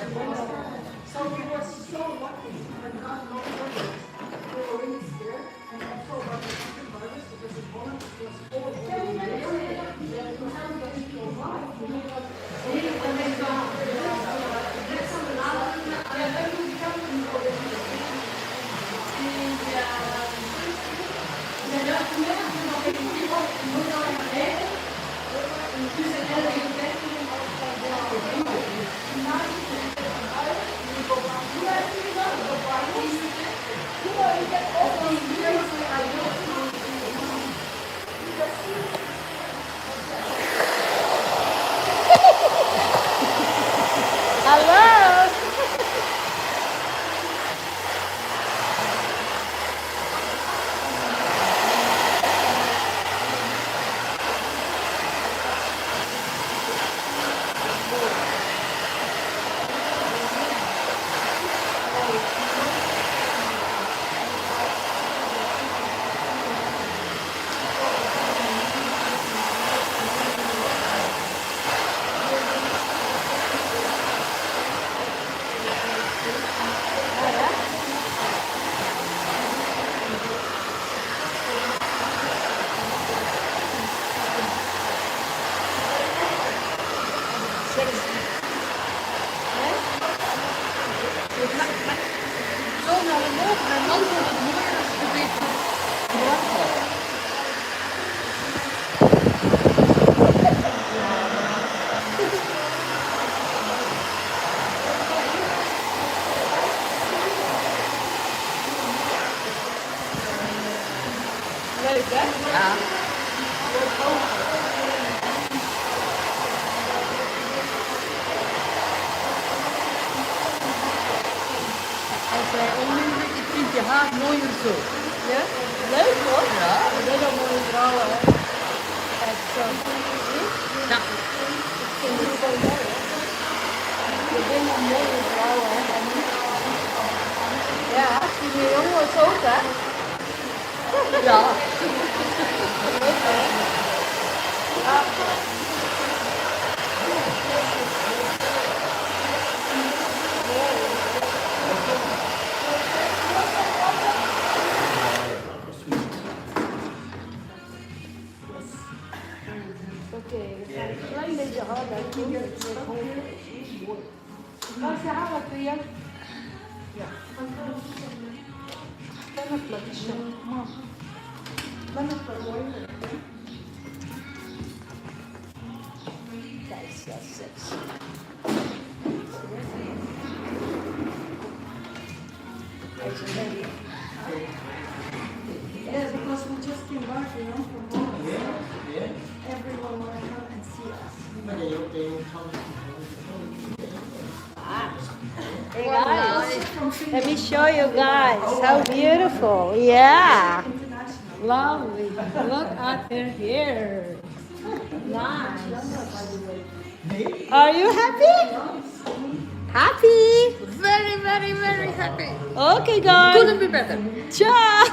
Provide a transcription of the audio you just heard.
So we were so lucky and got no orders. We were really scared and also about the chicken burgers because the bonus was full of Hello. Leuk hè? Ja. Als jij onmiddellijk, ik vind je haar mooier zo. Ja? Leuk hoor. Ja. Dat zijn wel mooie vrouwen hè. Kijk zo. Ja. Ik vind het zo mooi hè. Je bent een mooie vrouw hè. Ja, die jongens ook hè. Ja. Leuk hè. Ja. Oké, we gaan een klein beetje harder doen. Kan ze halen voor je? Ja. Kan het plaatje? Kan het plaatje? Kijk, ja, seks. Yeah, because we just came back, you know, from home. Everyone want to come and see us. Hey guys, let me show you guys how beautiful. Yeah, lovely. Look at her hair. Nice. Are you happy? Happy? Very, very, very happy. Okay, guys. Couldn't be better. Ciao.